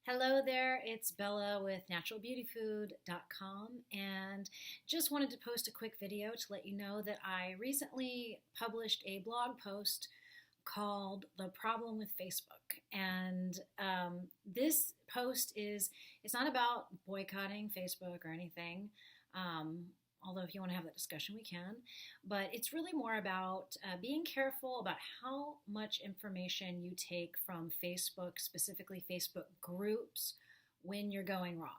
Hello there, it's Bella with naturalbeautyfood.com and just wanted to post a quick video to let you know that I recently published a blog post called The Problem with Facebook. And this post it's not about boycotting Facebook or anything. Um, Although if you want to have that discussion, we can. But it's really more about being careful about how much information you take from Facebook, specifically Facebook groups, when you're going raw.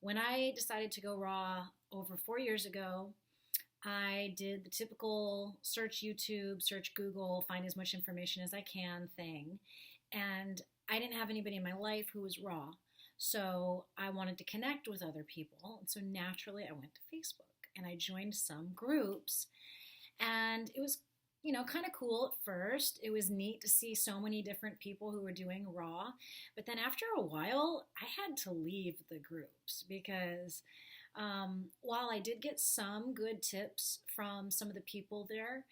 When I decided to go raw over 4 years ago, I did the typical search YouTube, search Google, find as much information as I can thing. And I didn't have anybody in my life who was raw. So I wanted to connect with other people. And so naturally, I went to Facebook and I joined some groups. And it was, kind of cool at first. It was neat to see so many different people who were doing raw. But then after a while, I had to leave the groups because while I did get some good tips from some of the people there,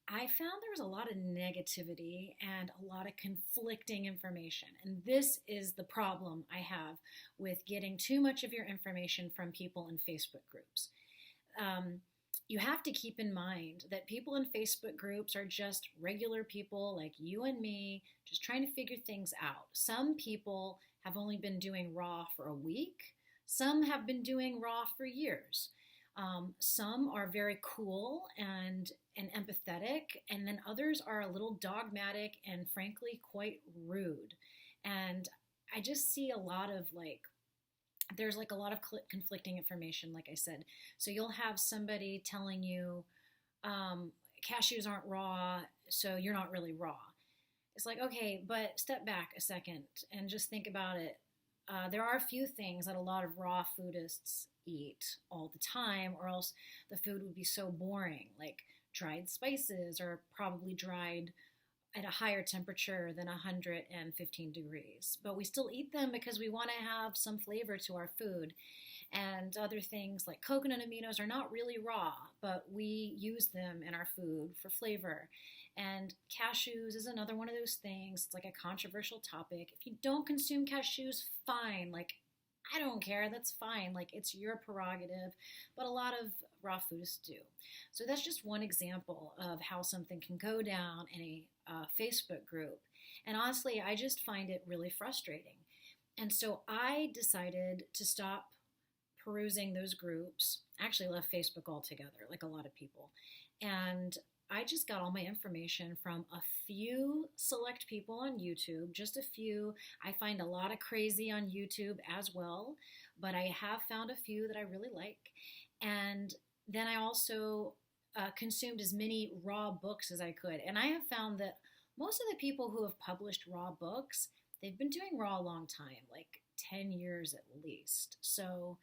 I found there was a lot of negativity and a lot of conflicting information. And this is the problem I have with getting too much of your information from people in Facebook groups. You have to keep in mind that people in Facebook groups are just regular people like you and me, just trying to figure things out. Some people have only been doing raw for a week. Some have been doing raw for years. Some are very cool and empathetic, and then others are a little dogmatic and frankly quite rude. And I just see a lot of there's a lot of conflicting information, like I said. So you'll have somebody telling you cashews aren't raw, so you're not really raw. It's like, okay, but step back a second and just think about it. There are a few things that a lot of raw foodists eat all the time, or else the food would be so boring. Like dried spices are probably dried at a higher temperature than 115 degrees. But we still eat them because we want to have some flavor to our food. And other things like coconut aminos are not really raw, but we use them in our food for flavor. And cashews is another one of those things. It's like a controversial topic. If you don't consume cashews, fine. I don't care. That's fine. It's your prerogative. But a lot of raw foodists do. So that's just one example of how something can go down in a Facebook group. And honestly, I just find it really frustrating. And so I decided to stop perusing those groups. I actually left Facebook altogether, like a lot of people. And I just got all my information from a few select people on YouTube, just a few. I find a lot of crazy on YouTube as well, but I have found a few that I really like. And then I also consumed as many raw books as I could. And I have found that most of the people who have published raw books, they've been doing raw a long time, like 10 years at least. So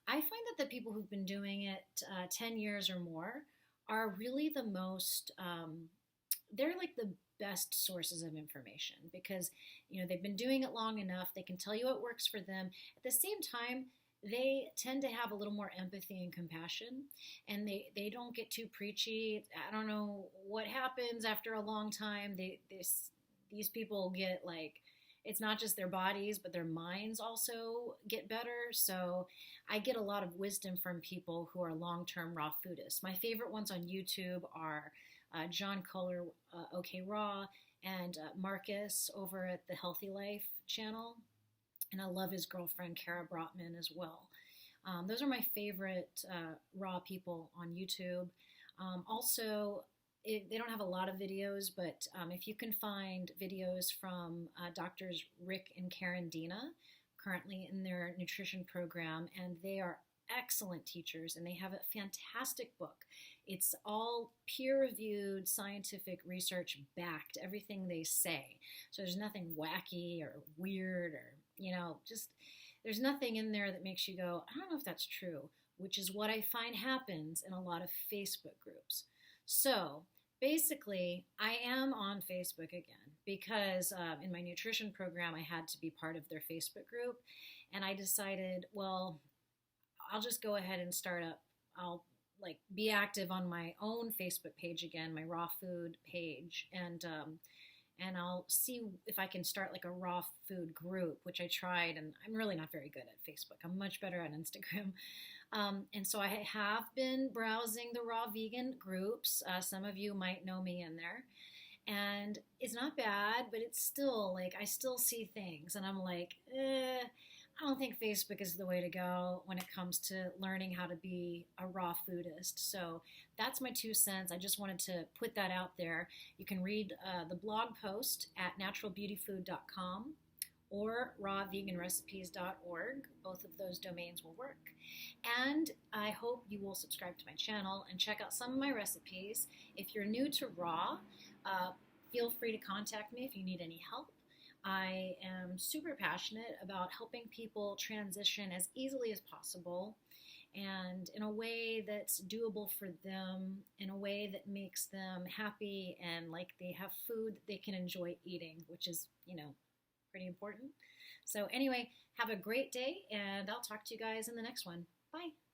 I find that the people who've been doing it 10 years or more are really the most, they're like the best sources of information because, they've been doing it long enough. They can tell you what works for them. At the same time, they tend to have a little more empathy and compassion, and they don't get too preachy. I don't know what happens after a long time. These people get it's not just their bodies, but their minds also get better. So I get a lot of wisdom from people who are long-term raw foodists. My favorite ones on YouTube are John Kohler, OK Raw, and Marcus over at the Healthy Life channel. And I love his girlfriend, Kara Brotman, as well. Those are my favorite raw people on YouTube. Also, they don't have a lot of videos, but if you can find videos from doctors Rick and Karen Dina, currently in their nutrition program, and they are excellent teachers, and they have a fantastic book. It's all peer-reviewed, scientific research backed, everything they say. So there's nothing wacky or weird or, just there's nothing in there that makes you go, I don't know if that's true, which is what I find happens in a lot of Facebook groups. So basically, I am on Facebook again because in my nutrition program, I had to be part of their Facebook group. And I decided, well, I'll just go ahead and I'll be active on my own Facebook page again, my raw food page. And and I'll see if I can start like a raw food group, which I tried, and I'm really not very good at Facebook. I'm much better at Instagram. And so I have been browsing the raw vegan groups. Some of you might know me in there. And it's not bad, but it's still like I still see things, and I'm like, I don't think Facebook is the way to go when it comes to learning how to be a raw foodist. So that's my 2 cents. I just wanted to put that out there. You can read the blog post at naturalbeautyfood.com or rawveganrecipes.org. Both of those domains will work. And I hope you will subscribe to my channel and check out some of my recipes. If you're new to raw, feel free to contact me if you need any help. I am super passionate about helping people transition as easily as possible and in a way that's doable for them, in a way that makes them happy and like they have food that they can enjoy eating, which is, pretty important. So anyway, have a great day, and I'll talk to you guys in the next one. Bye.